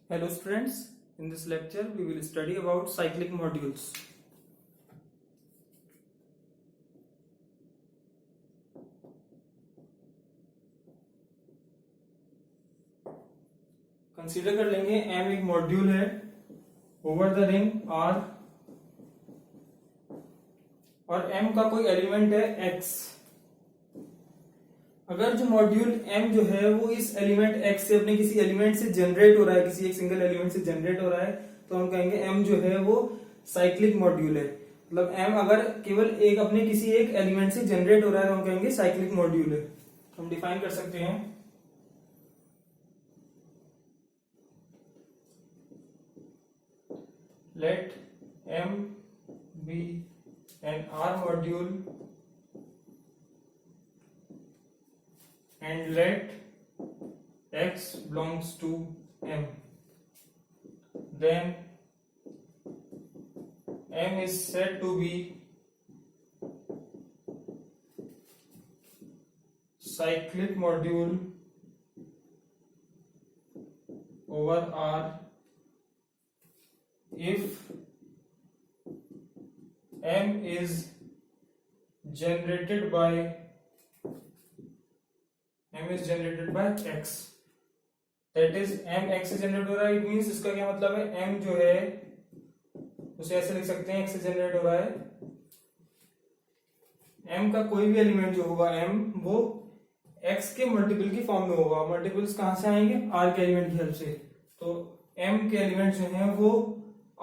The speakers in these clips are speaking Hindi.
Hello students, in this lecture we will study about cyclic modules. Consider कर लेंगे m एक मॉड्यूल है ओवर द रिंग R और m का कोई एलिमेंट है x। अगर जो मॉड्यूल m जो है वो इस एलिमेंट x से अपने किसी एलिमेंट से जनरेट हो रहा है, किसी एक सिंगल एलिमेंट से जनरेट हो रहा है, तो हम कहेंगे m जो है वो साइक्लिक मॉड्यूल है। मतलब m अगर केवल एक अपने किसी एक एलिमेंट से जनरेट हो रहा है तो हम कहेंगे साइक्लिक मॉड्यूल है। हम डिफाइन कर सकते हैं let m be an R module and let x belongs to m, then m is said to be cyclic module over R if m is generated by x, that is m x से जनरेट हो रहा है। इट मीन्स इसका क्या मतलब है, m जो है उसे ऐसे लिख सकते हैं x से जनरेट हो रहा है। m का कोई भी एलिमेंट जो होगा m वो x के मल्टीपल की फॉर्म में होगा। मल्टीपल्स कहां से आएंगे, r के एलिमेंट की हेल्प से। तो m के एलिमेंट जो हैं वो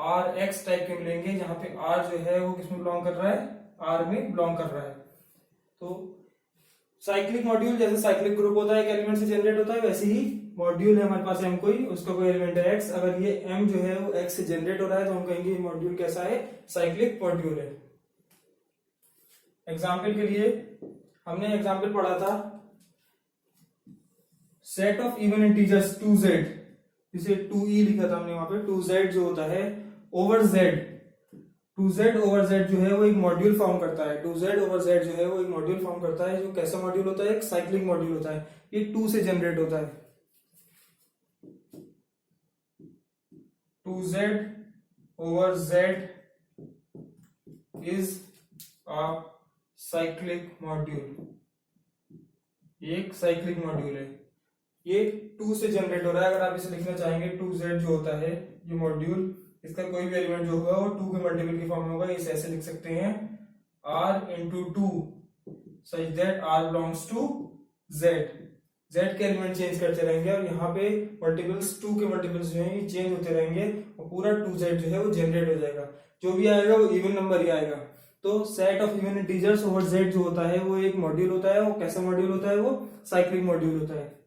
r x टाइप के मिलेंगे, जहां पे r जो है वो किसमें बिलोंग कर रहा है, r में बिलोंग कर रहा है। तो साइक्लिक मॉड्यूल जैसे साइक्लिक ग्रुप होता है, एक एलिमेंट से जनरेट होता है, वैसे ही मॉड्यूल है हमारे पास m कोई, उसका कोई एलिमेंट है x। अगर ये m जो है वो x से जनरेट हो रहा है तो हम कहेंगे ये मॉड्यूल कैसा है, साइक्लिक मॉड्यूल है। एग्जाम्पल के लिए हमने एग्जाम्पल पढ़ा था set of even integers 2z, जिसे 2e लिखा था हमने वहां पे। 2z जो होता है over z, 2z over z जो है वो एक मॉड्यूल फॉर्म करता है। 2z ओवर z जो है वो एक मॉड्यूल फॉर्म करता है, जो कैसा मॉड्यूल होता है, एक साइक्लिक मॉड्यूल होता है। ये 2 से जनरेट होता है। 2z over z is a cyclic module, एक साइक्लिक मॉड्यूल है। ये 2 से जनरेट हो रहा है। अगर आप इसे लिखना चाहेंगे 2z जो होता है ये मॉड्यूल, इसका कोई भी एलिमेंट जो होगा वो 2 के मल्टीपल की फॉर्म में होगा। इसे ऐसे लिख सकते हैं r into 2 such that r belongs to z। z के एलिमेंट चेंज करते रहेंगे और यहाँ पे मल्टीपल्स 2 के मल्टीपल्स जो है ये चेंज होते रहेंगे और पूरा 2z जो है वो जनरेट हो जाएगा। जो भी आएगा वो इवन नंबर ही आएगा। तो set of even integers over z जो होता है वो एक मॉड्यूल होता है। वो कैसा मॉड्यूल होता है, वो साइक्लिक मॉड्यूल होता है।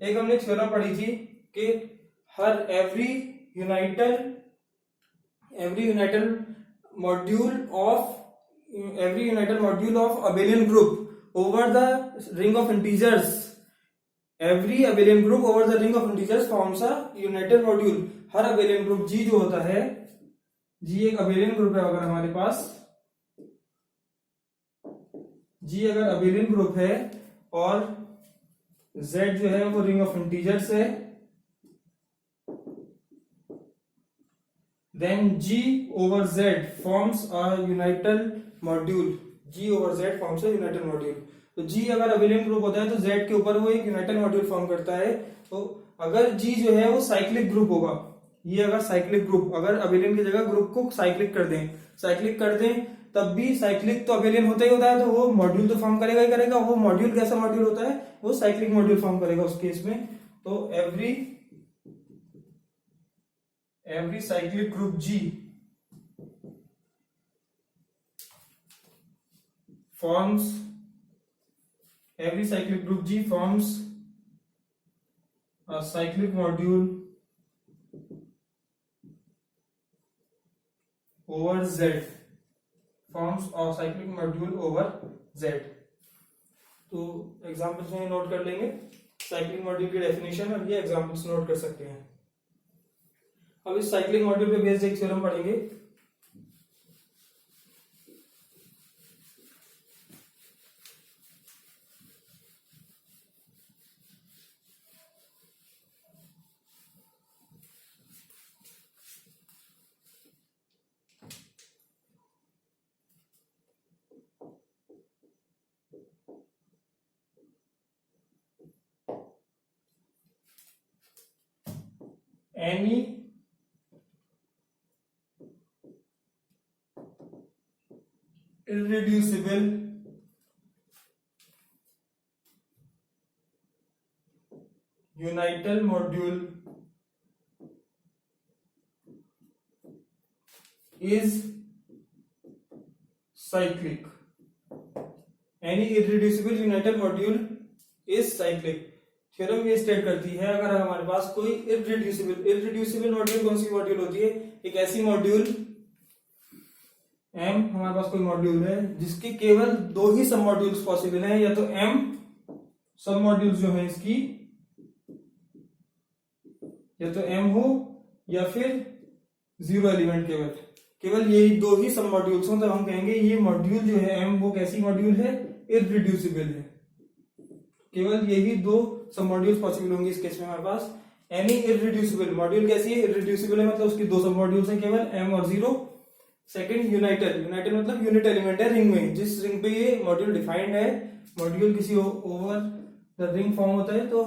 एक हमने थ्योरम पढ़ी थी कि हर every unital module of abelian group over the ring of integers, every abelian group over the ring of integers forms a unital module. हर अबेलियन ग्रुप जी जो होता है, जी एक अबेलियन ग्रुप है अगर हमारे पास, जी अगर अबेलियन ग्रुप है और z जो है वो रिंग ऑफ इंटीजर्स है, then g over z forms a unital module. g over z forms a unital module. तो g अगर अबेलियन ग्रुप होता है तो z के ऊपर वो एक यूनाइटल मॉड्यूल फॉर्म करता है। तो अगर g जो है वो साइक्लिक ग्रुप होगा, ये अगर साइक्लिक ग्रुप, अगर अबेलियन की जगह ग्रुप को साइक्लिक कर दें तब भी साइक्लिक तो अबेलियन होता ही होता है, तो वो मॉड्यूल तो फॉर्म करेगा ही करेगा। वो मॉड्यूल कैसा मॉड्यूल होता है, वो साइक्लिक मॉड्यूल फॉर्म करेगा उस केस में। तो every cyclic group G forms a cyclic module over Z, forms a cyclic module over Z। तो एग्जाम्पल्स में नोट कर लेंगे साइक्लिक मॉड्यूल की डेफिनेशन, और ये एग्जाम्पल्स नोट कर सकते हैं। अब इस साइक्लिक मॉड्यूल पे बेस्ड एक थ्योरम पढ़ेंगे। any irreducible unital module is cyclic. Any irreducible unital module is cyclic. Theorem ये स्टेट करती है अगर हमारे पास कोई इररिड्यूसिबल मॉड्यूल, कौन सी मॉड्यूल होती है, एक ऐसी मॉड्यूल m, हमारे पास कोई मॉड्यूल है जिसके केवल दो ही सब मॉड्यूल्स पॉसिबल हैं, या तो m सब मॉड्यूल्स जो है इसकी या तो m हो या फिर जीरो एलिमेंट केवल यही दो ही सब मॉड्यूल्स हो, तब हम कहेंगे ये मॉड्यूल जो है m वो कैसी मॉड्यूल है, इररिड्यूसिबल है। केवल यही दो सब मॉड्यूल्स पॉसिबल होंगे इस केस में हमारे पास। एनी इररिड्यूसिबल मॉड्यूल कैसी है, इररिड्यूसिबल है मतलब उसकी दो सब मॉड्यूल्स हैं केवल m और 0। सेकंड यूनाइटल मतलब यूनिट एलिमेंट है रिंग में, जिस रिंग पे ये मॉड्यूल डिफाइंड है, मॉड्यूल किसी ओवर द रिंग फॉर्म होता है तो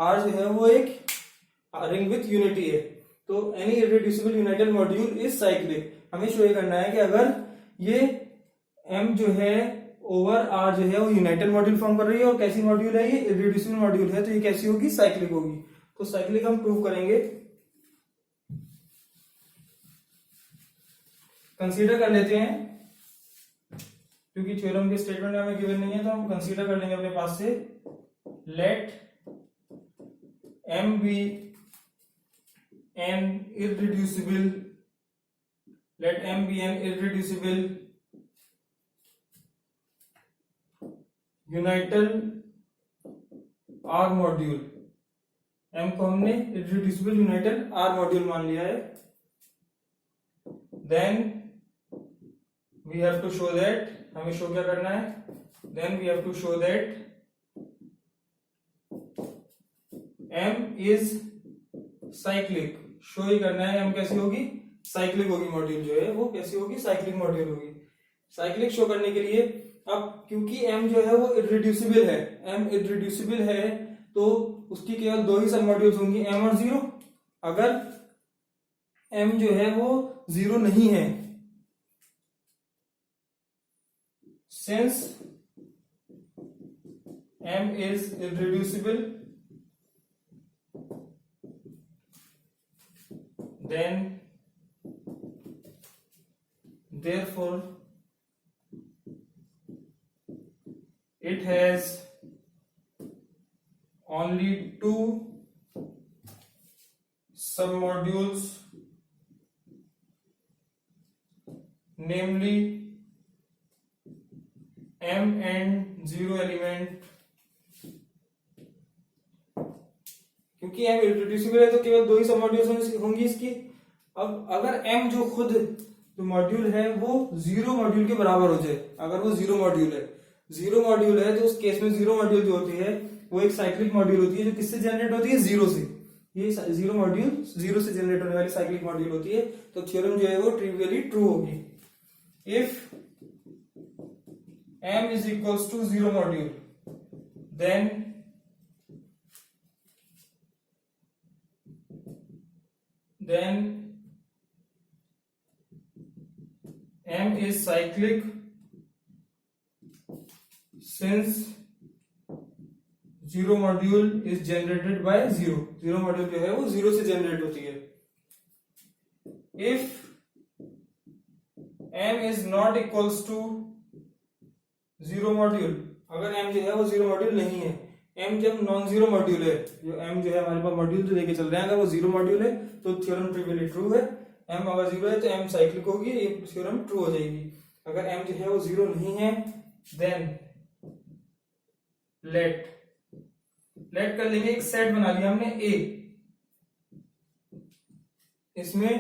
R जो है वो एक रिंग विथ यूनिटी है। तो any irreducible unital module is cyclic. हमें शो ये करना है कि अगर ये m जो है ओवर R जो है वो यूनाइटल मॉड्यूल फॉर्म कर रही है और कैसी मॉड्यूल है, ये इररिड्यूसिबल मॉड्यूल है, तो ये कैसी होगी, साइक्लिक होगी। तो साइक्लिक हम प्रूव करेंगे। कंसीडर कर लेते हैं, क्योंकि थ्योरम के स्टेटमेंट हमें गिवन नहीं है तो हम कंसीडर कर लेंगे अपने पास से। Let m be an irreducible unital R module. m को हमने इररिड्यूसिबल यूनाइटल R मॉड्यूल मान लिया है। Then we have to show that, हमें शो क्या करना है, then we have to show that m is cyclic. Show ही करना है m कैसी होगी, साइक्लिक होगी, मॉड्यूल जो है वो कैसी होगी, साइक्लिक मॉड्यूल होगी। साइक्लिक शो करने के लिए अब क्योंकि m जो है वो इररिड्यूसिबल है, m इररिड्यूसिबल है तो उसकी केवल दो ही सब मॉड्यूल्स होंगी, m और 0। अगर m जो है वो 0 नहीं है, since m is irreducible, then therefore it has only two submodules, namely m and 0 element। क्योंकि m इररिड्यूसिबल है तो केवल दो ही सब मॉड्यूल्स होंगी इसकी। अब अगर m जो खुद जो मॉड्यूल है वो 0 मॉड्यूल के बराबर हो जाए, अगर वो 0 मॉड्यूल है तो उस केस में 0 मॉड्यूल जो होती है वो एक साइक्लिक मॉड्यूल होती है, जो किससे जनरेट होती है, 0 से। ये 0 मॉड्यूल 0 से जनरेट होने वाली साइक्लिक मॉड्यूल होती है। तो थ्योरम जो है वो ट्रिवियली ट्रू होगी। If m is equals to 0 module, then m is cyclic since 0 module is generated by 0। 0 module जो है वो 0 से जनरेट होती है। if m is not equals to 0 module, अगर m जो है वो 0 मॉड्यूल नहीं है, m जब नॉन जीरो मॉड्यूल है, जो m जो है हमारे पास मॉड्यूल जो लेके चल रहे हैं, अगर वो 0 मॉड्यूल है तो थ्योरम ट्रिवियली ट्रू है। m अगर 0 है तो m साइक्लिक होगी, ये थ्योरम ट्रू हो जाएगी। अगर m जो है वो 0 नहीं है, देन लेट कर लेंगे, एक सेट बना लिया हमने A, इसमें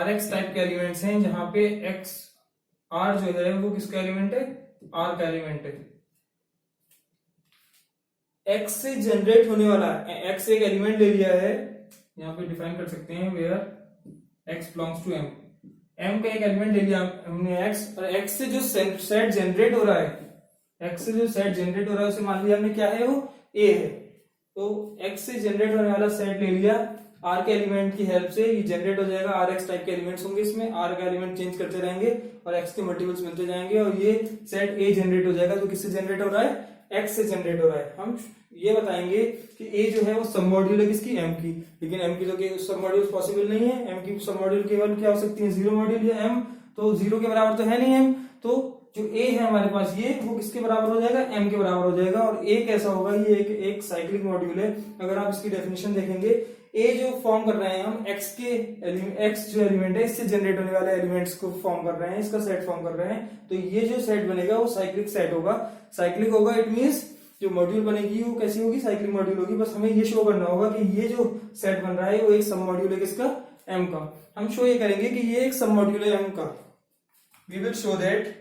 Rx टाइप के एलिमेंट्स हैं, जहां पे x R जो है वो किसका एलिमेंट है, R का एलिमेंट है। x से जनरेट होने वाला x एक एलिमेंट ले लिया है, यहाँ पे डिफाइन कर सकते हैं where x belongs to m। m का एक एलिमेंट ले लिया हमने x, और x से जो सेट जनरेट हो रहा है, उसे मान लिया हमने क्या है, वो a है। तो x से जनरेट होने वाला सेट ले लिया, आर के एलिमेंट की हेल्प से ये जनरेट हो जाएगा। आर एक्स टाइप के एलिमेंट्स होंगे इसमें, आर का एलिमेंट चेंज करते रहेंगे और एक्स के मल्टीपल्स मिलते जाएंगे और ये सेट ए जनरेट हो जाएगा। तो किससे जनरेट हो रहा है? एक्स से जनरेट हो रहा है। हम ये बताएंगे कि ए जो है वो सब मॉड्यूल है किसकी? एम की। लेकिन एम की तो सब मॉड्यूल पॉसिबल नहीं है। एम की सब मॉड्यूल केवल क्या हो सकती है? जीरो मॉड्यूल या एम, तो जीरो के बराबर तो है नहीं एम। तो जो ए है हमारे पास ये, वो किसके बराबर हो जाएगा? एम के बराबर हो जाएगा। और ए कैसा होगा? ये एक साइक्लिक मॉड्यूल है। अगर आप इसकी डेफिनेशन देखेंगे, ए जो फॉर्म कर रहे हैं हम एक्स के एक्स जो एलिमेंट है इससे जनरेट होने वाले एलिमेंट्स को फॉर्म कर रहे हैं, इसका सेट फॉर्म कर रहे हैं। तो ये जो सेट बनेगा वो साइक्लिक सेट होगा। साइक्लिक होगा इट मींस जो मॉड्यूल बनेगी वो कैसी होगी? साइक्लिक मॉड्यूल होगी। बस हमें ये शो करना होगा कि ये जो सेट बन रहा है वो एक सब मॉड्यूल है किसका? एम का। हम शो ये करेंगे कि ये एक सब मॉड्यूल है एम का। We will show that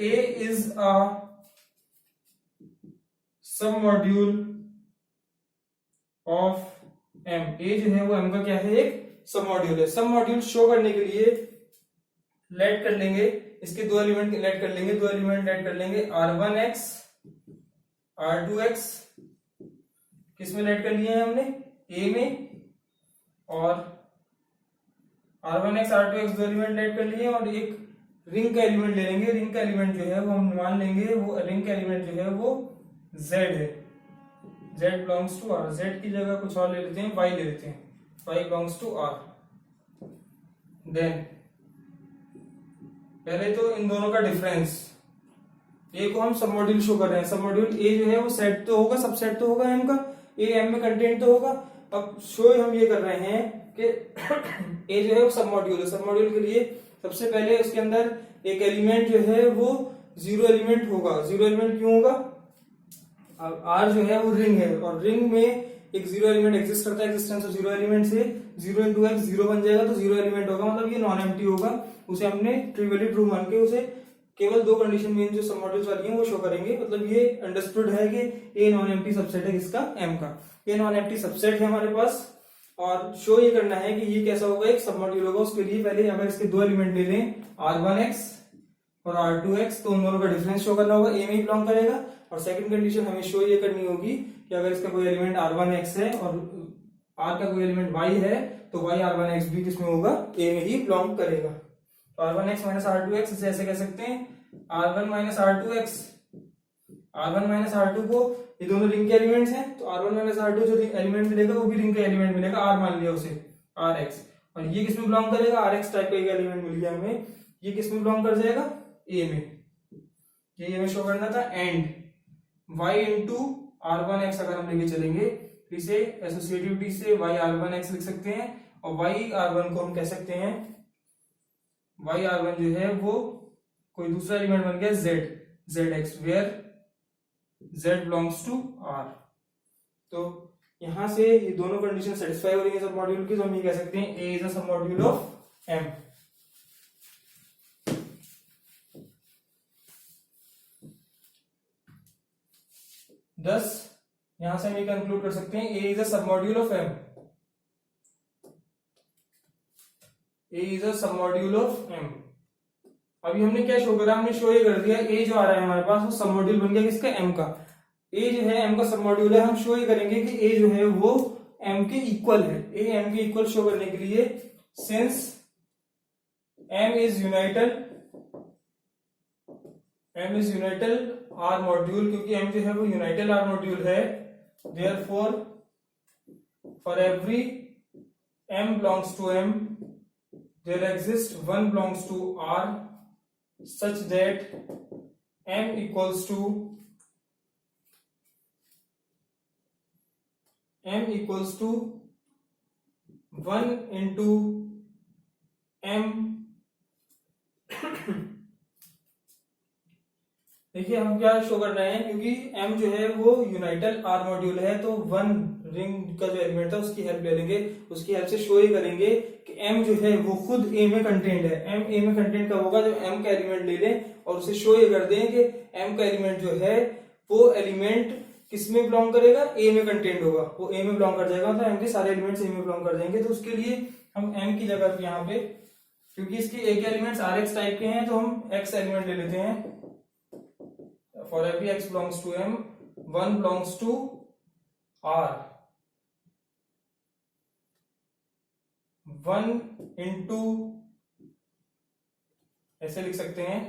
A is a submodule of M। A जो है वो M का क्या है? एक सब मॉड्यूल है। सब मॉड्यूल शो करने के लिए लेट कर लेंगे, इसके दो एलिमेंट लेट कर लेंगे, दो एलिमेंट लेट कर लेंगे r1x r2x। किसमें लेट कर लिए हैं हमने? A में। और r1x r2x दो एलिमेंट लेट कर लिए और एक रिंग का एलिमेंट ले लेंगे। रिंग का एलिमेंट जो है वो हम मान लेंगे, वो रिंग का एलिमेंट जो है वो z है। z belongs to r। z की जगह कुछ और ले लेते हैं, y ले लेते हैं। y belongs to r। Then पहले तो इन दोनों का डिफरेंस, ए को हम सब मॉड्यूल शो कर रहे हैं। सब मॉड्यूल ए जो है वो सेट तो होगा, सब सेट तो होगा एम का, ए एम में कंटेंट तो होगा। अब शो हम ये कर रहे हैं कि ए जो है वो सब मॉड्यूल है। सब मॉड्यूल के लिए सबसे पहले उसके अंदर एक एलिमेंट जो है वो जीरो एलिमेंट होगा। जीरो एलिमेंट क्यों होगा? अब आर जो है वो रिंग है और रिंग में एक जीरो एलिमेंट एग्जिस्ट करता है। एग्जिस्टेंस ऑफ जीरो एलिमेंट से जीरो इंटू एक्स जीरो बन जाएगा, तो जीरो एलिमेंट होगा, मतलब ये नॉन एम्प्टी होगा। उसे हमने ट्रिवियली ट्रू मान के उसे केवल दो कंडीशन में जो सब मॉड्यूल्स वाली हैं वो शो करेंगे। मतलब ये अंडरस्टूड है कि ए नॉन एम्प्टी सबसेट है किसका? एम का। ये नॉन एम्प्टी सबसेट है हमारे पास। और शो ये करना है कि ये कैसा होगा? एक सब मॉड्यूल होगा। उसके लिए पहले अगर इसके दो एलिमेंट ले लें r1x और r2x, तो उन दोनों का डिफरेंस शो करना होगा, ए में ही बिलोंग करेगा। और सेकंड कंडीशन हमें शो ये करनी होगी कि अगर इसका कोई एलिमेंट r1x है और r का कोई एलिमेंट y है, तो y r1x भी किसमें होगा? ए में ही बिलोंग करेगा। तो r1x माइनस r2x इसे ऐसे कह सकते हैं r1 minus r2x। r1 minus r2 को, ये दोनों रिंग के एलिमेंट्स हैं, तो r1 माइनस r2 जो एलिमेंट मिलेगा वो भी रिंग का एलिमेंट मिलेगा, r मान लिया उसे rx। और ये किसमें बिलोंग करेगा? rx टाइप का एक एलिमेंट मिल गया हमें, ये किसमें बिलोंग कर जाएगा? a में। ये हमें शो करना था। एंड y इंटू r1x अगर हम लेके चलेंगे, इसे एसोसिएटिविटी से y r1x लिख सकते हैं और y r1 को हम कह सकते हैं, y r1 जो है वो कोई दूसरा एलिमेंट बन गया z, zx, where z belongs to r। तो यहां से ये दोनों कंडीशन सेटिस्फाई हो रही है सब मॉड्यूल की, तो हम ये कह सकते हैं a इज अ सब मॉड्यूल ऑफ m। thus यहां से हम ये कंक्लूड कर सकते हैं a इज अ सब module of m। a is a सब मॉड्यूल ऑफ m। अभी हमने क्या शो करा? हमने शो ये कर दिया a जो आ रहा है हमारे पास वो सब मॉड्यूल बन गया किसका? m का। a जो है m का सब मॉड्यूल है। हम शो ये करेंगे कि a जो है वो m के इक्वल है। a m के इक्वल शो करने के लिए, since m is unital r module, क्योंकि m जो है वो यूनाइटल r मॉड्यूल है, therefore for every m belongs to m there exists one belongs to r such that m equals to 1 into m। देखिए हम क्या शो कर रहे हैं, क्योंकि m जो है वो यूनाइटल r मॉड्यूल है, तो वन रिंग का जो एलिमेंट था उसकी हेल्प ले लेंगे। उसकी हेल्प से शो ये करेंगे कि m जो है वो खुद a में कंटेंट है। m a में कंटेंट कब होगा? जब m का एलिमेंट ले लें और उसे शो ये कर दें कि m का एलिमेंट जो है वो एलिमेंट किसमें बिलोंग करेगा? a में कंटेंट होगा, वो a में बिलोंग कर जाएगा, तो m के सारे एलिमेंट्स a में बिलोंग कर जाएंगे। तो उसके लिए हम m की जगह पे यहाँ पे, क्योंकि इसके a के एलिमेंट्स rx टाइप के हैं, तो हम x एलिमेंट ले लेते हैं। For every x belongs to m, 1 belongs to r, 1 into ऐसे लिख सकते हैं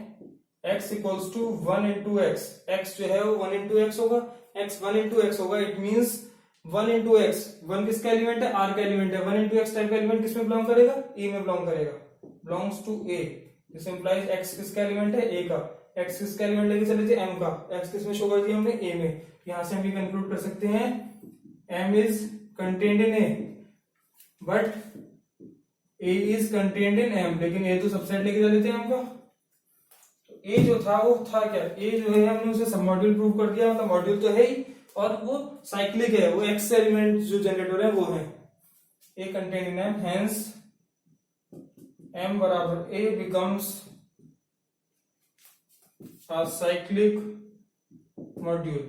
x equals to 1 into x, x जो है वो 1 इंटू एक्स होगा, x 1 इंटू एक्स होगा, इट मीन्स 1 इंटू एक्स, 1 किसका एलिमेंट है, r का एलिमेंट है, 1 इंटू एक्स टाइप का एलिमेंट किसमें बिलोंग करेगा, e में बिलोंग करेगा, belongs to a, this implies x किसका एलिमेंट है, a का, x किसका एलिमेंट लेके चले थे, m का, x किसमें शो कर दिया हमने, a में, यहां से हम ये कंक्लूड कर सकते हैं m is contained in a, but a is contained in m, लेकिन a तो सबसेट लेके चले थे m का, तो a जो था वो था क्या, a जो है हमने उसे सब मॉड्यूल प्रूव कर दिया, मतलब मॉड्यूल तो है ही और वो साइक्लिक है, वो x एलिमेंट जो जनरेट हो रहे हैं वो है a contained in m, hence m बराबर a becomes a cyclic module,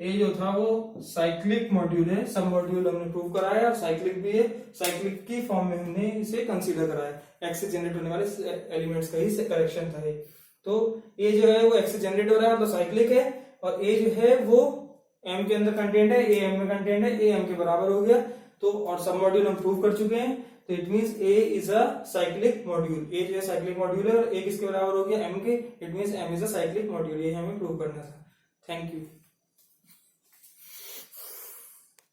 a जो था वो साइक्लिक मॉड्यूल है, सब मॉड्यूल हमने प्रूव कराया और साइक्लिक भी है, साइक्लिक की फॉर्म में हमने इसे कंसीडर कराया, एक्स से जनरेट होने वाले एलिमेंट्स का ही करेक्शन था ये, तो ए जो है वो एक्स से जनरेट हो रहा है तो साइक्लिक है, और ए जो है वो एम के अंदर कंटेंट है, ए एम में कंटेंट है, ए एम के बराबर हो गया, तो और सब मॉड्यूल हम प्रूव कर चुके हैं, तो it means a is a cyclic module, a जो है साइक्लिक मॉड्यूल है और ए किसके बराबर हो गया, एम के, it means M is a cyclic module, ये हमें प्रूव करना था। Thank you.